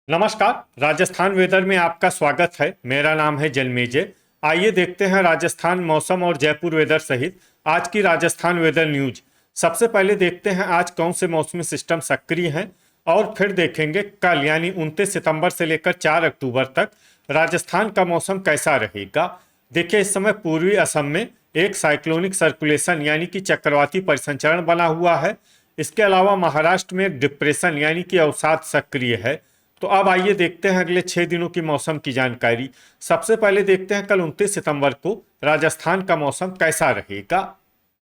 नमस्कार। राजस्थान वेदर में आपका स्वागत है। मेरा नाम है जन्मेजय। आइए देखते हैं राजस्थान मौसम और जयपुर वेदर सहित आज की राजस्थान वेदर न्यूज। सबसे पहले देखते हैं आज कौन से मौसमी सिस्टम सक्रिय हैं और फिर देखेंगे कल यानी 29 सितंबर से लेकर 4 अक्टूबर तक राजस्थान का मौसम कैसा रहेगा। देखिए, इस समय पूर्वी असम में एक साइक्लोनिक सर्कुलेशन यानी कि चक्रवाती परिसंचरण बना हुआ है। इसके अलावा महाराष्ट्र में एक डिप्रेशन यानी कि अवसाद सक्रिय है। तो अब आइए देखते हैं अगले 6 दिनों की मौसम की जानकारी। सबसे पहले देखते हैं कल 29 सितंबर को राजस्थान का मौसम कैसा रहेगा।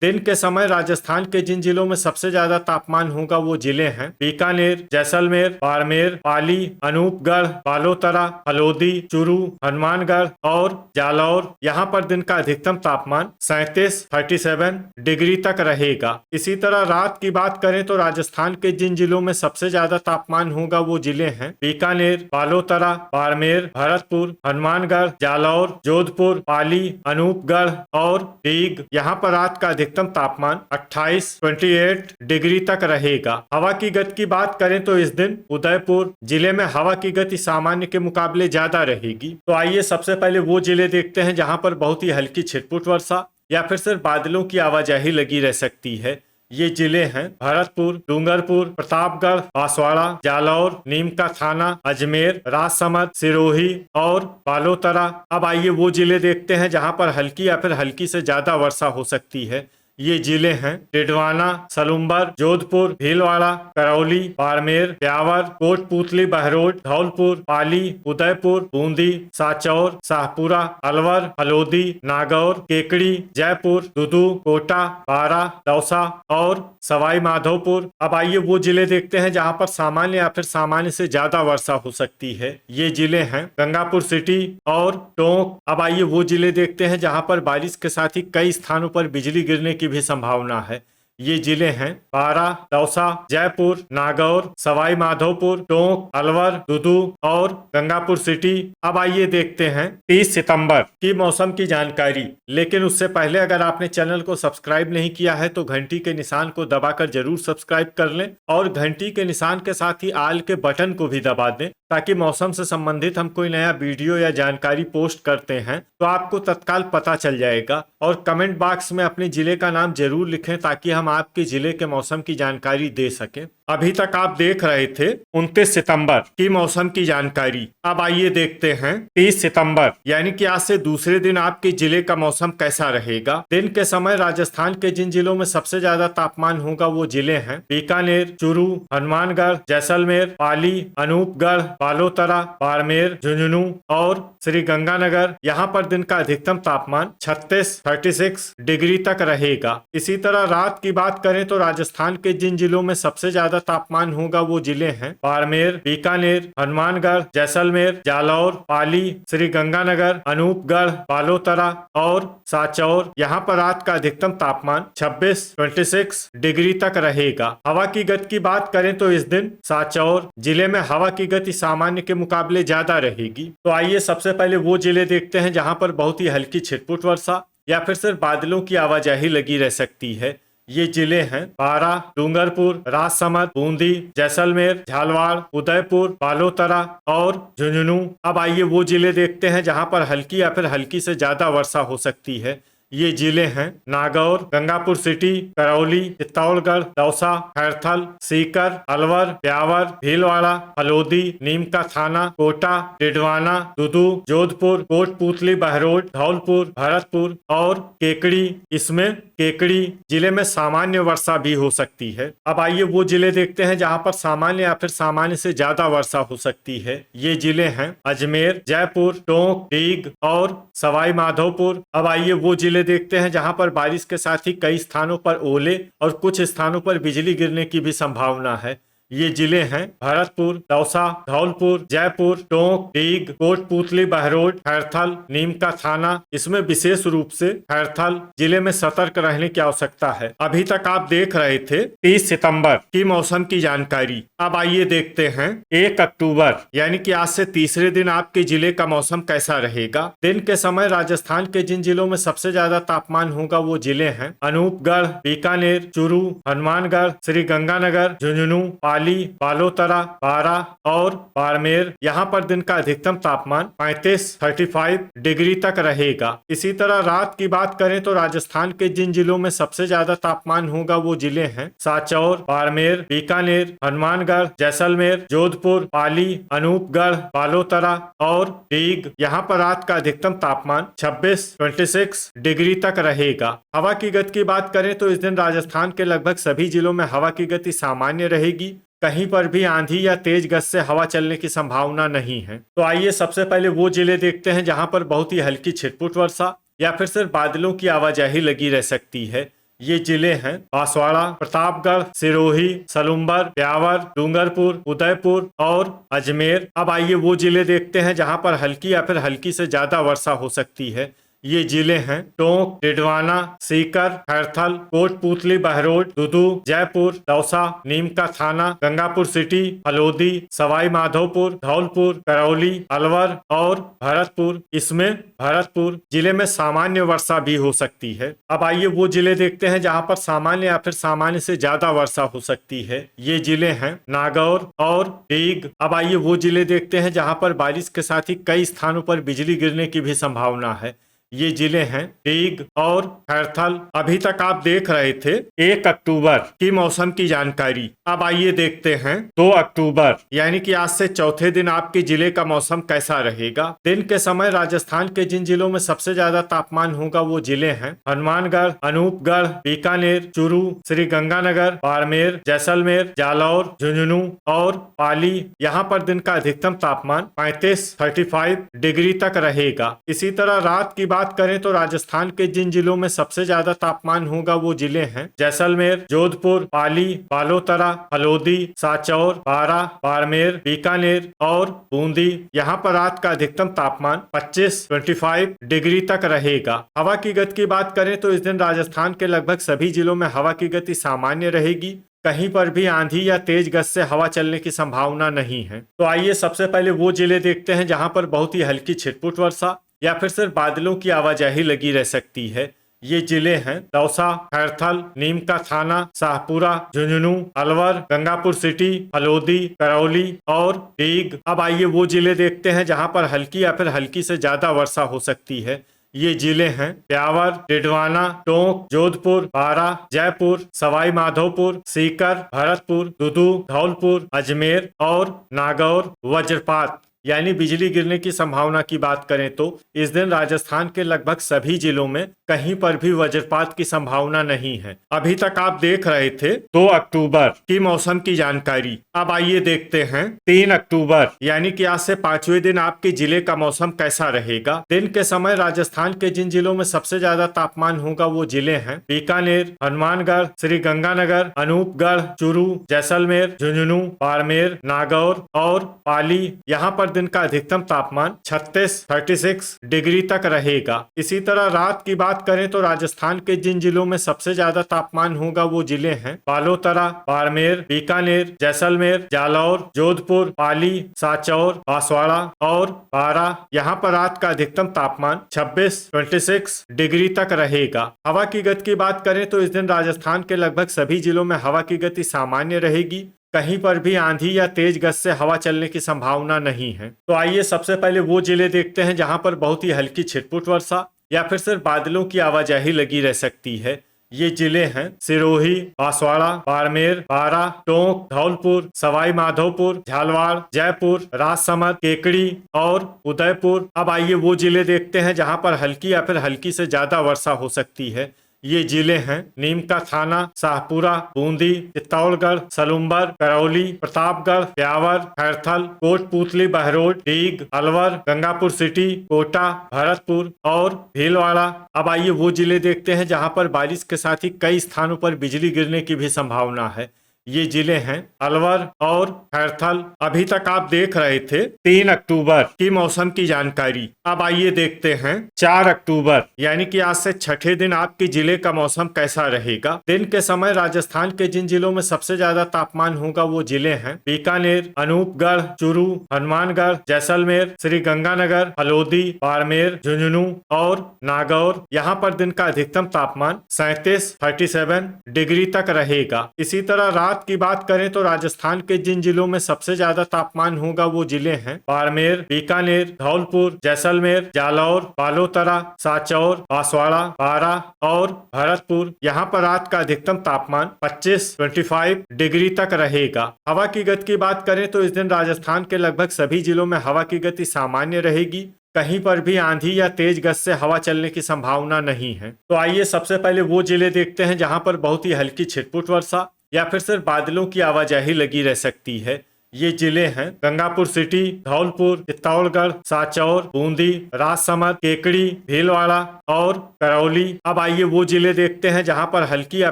दिन के समय राजस्थान के जिन जिलों में सबसे ज्यादा तापमान होगा वो जिले हैं बीकानेर, जैसलमेर, बाड़मेर, पाली, अनूपगढ़, बालोतरा, हलोदी, चूरू, हनुमानगढ़ और जालौर। यहाँ पर दिन का अधिकतम तापमान 37 डिग्री तक रहेगा। इसी तरह रात की बात करें तो राजस्थान के जिन जिलों में सबसे ज्यादा तापमान होगा वो जिले हैं बीकानेर, बालोतरा, बाड़मेर, भरतपुर, हनुमानगढ़, जालौर, जोधपुर, पाली, अनूपगढ़ और डीग। यहाँ पर रात का अधिकतम तापमान 28 डिग्री तक रहेगा। हवा की गति की बात करें तो इस दिन उदयपुर जिले में हवा की गति सामान्य के मुकाबले ज्यादा रहेगी। तो आइए सबसे पहले वो जिले देखते हैं जहां पर बहुत ही हल्की छिटपुट वर्षा या फिर सिर्फ बादलों की आवाजाही लगी रह सकती है। ये जिले हैं भरतपुर, डूंगरपुर, प्रतापगढ़, बांसवाड़ा, जालौर, नीम का थाना, अजमेर, राजसमंद, सिरोही और बालोतरा। अब आइए वो जिले देखते हैं जहां पर हल्की या फिर हल्की से ज्यादा वर्षा हो सकती है। ये जिले हैं टिडवाना, सलुम्बर, जोधपुर, भीलवाड़ा, करौली, बाड़मेर, ब्यावर, कोटपूतली, बहरोड, धौलपुर, पाली, उदयपुर, बूंदी, साचौर, शाहपुरा, अलवर, हलोदी, नागौर, केकड़ी, जयपुर, दुदू, कोटा, बारा, दौसा और सवाई माधोपुर। अब आइए वो जिले देखते हैं जहां पर सामान्य या फिर सामान्य से ज्यादा वर्षा हो सकती है। ये जिले हैं गंगापुर सिटी और टोंक। अब आइए वो जिले देखते हैं जहां पर बारिश के साथ ही कई स्थानों पर बिजली गिरने की भी संभावना है। ये जिले हैं बारा, दौसा, जयपुर, नागौर, सवाई माधोपुर, टोंक, अलवर, दुदू और गंगापुर सिटी। अब आइए देखते हैं 30 सितंबर की मौसम की जानकारी। लेकिन उससे पहले अगर आपने चैनल को सब्सक्राइब नहीं किया है तो घंटी के निशान को दबाकर जरूर सब्सक्राइब कर लें और घंटी के निशान के साथ ही आल के बटन को भी दबा दें ताकि मौसम से संबंधित हम कोई नया वीडियो या जानकारी पोस्ट करते हैं तो आपको तत्काल पता चल जाएगा। और कमेंट बॉक्स में अपने जिले का नाम जरूर लिखें ताकि हम आपके जिले के मौसम की जानकारी दे सकें। अभी तक आप देख रहे थे 29 सितंबर की मौसम की जानकारी। अब आइए देखते हैं 30 सितंबर यानी कि आज से दूसरे दिन आपके जिले का मौसम कैसा रहेगा। दिन के समय राजस्थान के जिन जिलों में सबसे ज्यादा तापमान होगा वो जिले हैं बीकानेर, चूरू, हनुमानगढ़, जैसलमेर, पाली, अनूपगढ़, बालोतरा, बाड़मेर, झुंझुनू और श्री गंगानगर। यहाँ पर दिन का अधिकतम तापमान 36 डिग्री तक रहेगा। इसी तरह रात की बात करें तो राजस्थान के जिन जिलों में सबसे ज्यादा तापमान होगा वो जिले हैं बाड़मेर, बीकानेर, हनुमानगढ़, जैसलमेर, जालौर, पाली, श्री गंगानगर, अनूपगढ़, बालोतरा और साचौर। यहाँ पर रात का अधिकतम तापमान 26 डिग्री तक रहेगा। हवा की गति की बात करें तो इस दिन साचौर जिले में हवा की गति सामान्य के मुकाबले ज्यादा रहेगी। तो आइए सबसे पहले वो जिले देखते हैं जहां पर बहुत ही हल्की छिटपुट वर्षा या फिर सिर्फ बादलों की आवाजाही लगी रह सकती है। ये जिले हैं बारा, डूंगरपुर, राजसमंद, बूंदी, जैसलमेर, झालवाड़, उदयपुर, बालोतरा और झुंझुनू। अब आइए वो जिले देखते हैं जहां पर हल्की या फिर हल्की से ज्यादा वर्षा हो सकती है। ये जिले हैं नागौर, गंगापुर सिटी, करौली, चित्तौड़गढ़, दौसा, खैरथल, सीकर, अलवर, ब्यावर, भीलवाड़ा, हलोदी, नीम का थाना, कोटा, टिडवाना, दुदू, जोधपुर, कोटपूतली, बहरोड, धौलपुर, भरतपुर और केकड़ी। इसमें केकड़ी जिले में सामान्य वर्षा भी हो सकती है। अब आइए वो जिले देखते हैं जहां पर सामान्य या फिर सामान्य से ज्यादा वर्षा हो सकती है। ये जिले हैं अजमेर, जयपुर, टोंक, डीग और सवाई माधोपुर। अब आइए वो जिले देखते हैं जहां पर बारिश के साथ ही कई स्थानों पर ओले और कुछ स्थानों पर बिजली गिरने की भी संभावना है। ये जिले हैं भरतपुर, दौसा, धौलपुर, जयपुर, टोंक, डीग, कोटपूतली, बहरोड, खैरथल, नीम का थाना। इसमें विशेष रूप से खैरथल जिले में सतर्क रहने की आवश्यकता है। अभी तक आप देख रहे थे 30 सितंबर की मौसम की जानकारी। अब आइए देखते हैं 1 अक्टूबर यानी कि आज से तीसरे दिन आपके जिले का मौसम कैसा रहेगा। दिन के समय राजस्थान के जिन जिलों में सबसे ज्यादा तापमान होगा वो जिले हैं अनूपगढ़, बीकानेर, चूरू, हनुमानगढ़, श्री गंगानगर, झुंझुनू, पाली, बालोतरा 12 और बाड़मेर यहाँ पर दिन का अधिकतम तापमान 35 डिग्री तक रहेगा। इसी तरह रात की बात करें तो राजस्थान के जिन जिलों में सबसे ज्यादा तापमान होगा वो जिले हैं सांचौर, बाड़मेर, बीकानेर, हनुमानगढ़, जैसलमेर, जोधपुर, पाली, अनूपगढ़, बालोतरा और डीग। यहाँ पर रात का अधिकतम तापमान 26 डिग्री तक रहेगा। हवा की गति की बात करें तो इस दिन राजस्थान के लगभग सभी जिलों में हवा की गति सामान्य रहेगी। कहीं पर भी आंधी या तेज गति से हवा चलने की संभावना नहीं है। तो आइए सबसे पहले वो जिले देखते हैं जहां पर बहुत ही हल्की छिटपुट वर्षा या फिर सिर्फ बादलों की आवाजाही लगी रह सकती है। ये जिले हैं बांसवाड़ा, प्रतापगढ़, सिरोही, सलुम्बर, ब्यावर, डूंगरपुर, उदयपुर और अजमेर। अब आइए वो जिले देखते हैं जहां पर हल्की या फिर हल्की से ज्यादा वर्षा हो सकती है। ये जिले हैं टोंक, डिडवाना, सीकर, खैरथल, कोटपूतली, बहरोड, दुदू, जयपुर, दौसा, नीमका थाना, गंगापुर सिटी, हलोदी, सवाई माधोपुर, धौलपुर, करौली, अलवर और भरतपुर। इसमें भरतपुर जिले में सामान्य वर्षा भी हो सकती है। अब आइए वो जिले देखते हैं जहां पर सामान्य या फिर सामान्य से ज्यादा वर्षा हो सकती है। ये जिले हैं नागौर और डीग। अब आइए वो जिले देखते हैं जहां पर बारिश के साथ ही कई स्थानों पर बिजली गिरने की भी संभावना है। ये जिले हैं डीग और खैरथल। अभी तक आप देख रहे थे 1 अक्टूबर की मौसम की जानकारी। अब आइए देखते हैं 2 अक्टूबर यानी कि आज से चौथे दिन आपके जिले का मौसम कैसा रहेगा। दिन के समय राजस्थान के जिन जिलों में सबसे ज्यादा तापमान होगा वो जिले हैं हनुमानगढ़, अनूपगढ़, बीकानेर, चूरू, श्री गंगानगर, बाड़मेर, जैसलमेर, जालौर, झुंझुनू और पाली। यहाँ पर दिन का अधिकतम तापमान 35 डिग्री तक रहेगा। इसी तरह रात की बात करें तो राजस्थान के जिन जिलों में सबसे ज्यादा तापमान होगा वो जिले हैं जैसलमेर, जोधपुर, पाली, बालोतरा, हलोदी, सांचौर, बारां, बाड़मेर, बीकानेर और बूंदी। यहाँ पर रात का अधिकतम तापमान 25 डिग्री तक रहेगा। हवा की गति की बात करें तो इस दिन राजस्थान के लगभग सभी जिलों में हवा की गति सामान्य रहेगी। कहीं पर भी आंधी या तेज गति से हवा चलने की संभावना नहीं है। तो आइए सबसे पहले वो जिले देखते हैं जहां पर बहुत ही हल्की छिटपुट वर्षा या फिर सिर्फ बादलों की आवाजाही लगी रह सकती है। ये जिले हैं दौसा, खैरथल, नीमका थाना, शाहपुरा, झुंझुनू, अलवर, गंगापुर सिटी, हलोदी, करौली और डीग। अब आइए वो जिले देखते हैं जहां पर हल्की या फिर हल्की से ज्यादा वर्षा हो सकती है। ये जिले हैं ब्यावर, डिडवाना, टोंक, जोधपुर, बारां, जयपुर, सवाई माधोपुर, सीकर, भरतपुर, दुदू, धौलपुर, अजमेर और नागौर। वज्रपात यानी बिजली गिरने की संभावना की बात करें तो इस दिन राजस्थान के लगभग सभी जिलों में कहीं पर भी वज्रपात की संभावना नहीं है। अभी तक आप देख रहे थे 2 अक्टूबर की मौसम की जानकारी। अब आइए देखते हैं 3 अक्टूबर यानी कि आज से 5वें दिन आपके जिले का मौसम कैसा रहेगा। दिन के समय राजस्थान के जिन जिलों में सबसे ज्यादा तापमान होगा वो जिले हैं बीकानेर, हनुमानगढ़, श्री गंगानगर, अनूपगढ़, चूरू, जैसलमेर, झुंझुनू, बाड़मेर, नागौर और पाली। यहाँ पर दिन का अधिकतम तापमान 36 डिग्री तक रहेगा। इसी तरह रात की बात करें तो राजस्थान के जिन जिलों में सबसे ज्यादा तापमान होगा वो जिले हैं बालोतरा, बाड़मेर, बीकानेर, जैसलमेर, जालौर, जोधपुर, पाली, सांचौर, बांसवाड़ा और बारां। यहाँ पर रात का अधिकतम तापमान 26 डिग्री तक रहेगा। हवा की गति की बात करें तो इस दिन राजस्थान के लगभग सभी जिलों में हवा की गति सामान्य रहेगी। कहीं पर भी आंधी या तेज गति से हवा चलने की संभावना नहीं है। तो आइए सबसे पहले वो जिले देखते हैं जहां पर बहुत ही हल्की छिटपुट वर्षा या फिर सिर्फ बादलों की आवाजाही लगी रह सकती है। ये जिले हैं सिरोही, बांसवाड़ा, बाड़मेर, बारां, टोंक, धौलपुर, सवाई माधोपुर, झालवाड़, जयपुर, राजसमंद, केकड़ी और उदयपुर। अब आइए वो जिले देखते हैं जहां पर हल्की या फिर हल्की से ज्यादा वर्षा हो सकती है। ये जिले हैं नीमका थाना, शाहपुरा, बूंदी, चित्तौड़गढ़, सलुम्बर, करौली, प्रतापगढ़, ब्यावर, खैरथल, कोटपूतली, बहरोड, डीग, अलवर, गंगापुर सिटी, कोटा, भरतपुर और भीलवाड़ा। अब आइए वो जिले देखते हैं जहां पर बारिश के साथ ही कई स्थानों पर बिजली गिरने की भी संभावना है। ये जिले हैं अलवर और खैरथल। अभी तक आप देख रहे थे 3 अक्टूबर की मौसम की जानकारी। अब आइए देखते हैं 4 अक्टूबर यानी कि आज से छठे दिन आपके जिले का मौसम कैसा रहेगा। दिन के समय राजस्थान के जिन जिलों में सबसे ज्यादा तापमान होगा वो जिले हैं बीकानेर, अनूपगढ़, चूरू, हनुमानगढ़, जैसलमेर, श्री गंगानगर, हलोदी, बाड़मेर, झुंझुनू और नागौर। यहाँ पर दिन का अधिकतम तापमान 37 डिग्री तक रहेगा। इसी तरह रात शुरुआत की बात करें तो राजस्थान के जिन जिलों में सबसे ज्यादा तापमान होगा वो जिले हैं बाड़मेर, बीकानेर, धौलपुर, जैसलमेर, जालौर, बालोतरा, सांचौर, बांसवाड़ा, बारा और भरतपुर। यहाँ पर रात का अधिकतम तापमान 25 डिग्री तक रहेगा। हवा की गति की बात करें तो इस दिन राजस्थान के लगभग सभी जिलों में हवा की गति सामान्य रहेगी। कहीं पर भी आंधी या तेज गति से हवा चलने की संभावना नहीं है। तो आइए सबसे पहले वो जिले देखते हैं जहां पर बहुत ही हल्की छिटपुट वर्षा या फिर सिर्फ बादलों की आवाजाही लगी रह सकती है। ये जिले हैं गंगापुर सिटी, धौलपुर, चित्तौड़गढ़, सांचौर, बूंदी, राजसमंद, केकड़ी, भीलवाड़ा और करौली। अब आइए वो जिले देखते हैं जहां पर हल्की या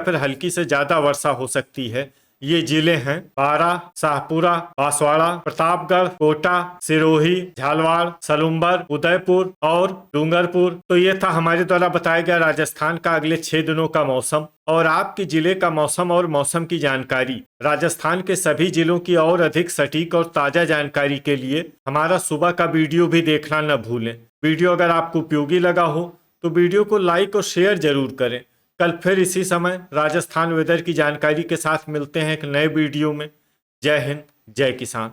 फिर हल्की से ज्यादा वर्षा हो सकती है। ये जिले हैं बारा, शाहपुरा, बांसवाड़ा, प्रतापगढ़, कोटा, सिरोही, झालवाड़, सलुम्बर, उदयपुर और डूंगरपुर। तो ये था हमारे द्वारा बताया गया राजस्थान का अगले 6 दिनों का मौसम और आपके जिले का मौसम और मौसम की जानकारी। राजस्थान के सभी जिलों की और अधिक सटीक और ताजा जानकारी के लिए हमारा सुबह का वीडियो भी देखना न भूलें। वीडियो अगर आपको उपयोगी लगा हो तो वीडियो को लाइक और शेयर जरूर करें। कल फिर इसी समय राजस्थान वेदर की जानकारी के साथ मिलते हैं एक नए वीडियो में। जय हिंद, जय किसान।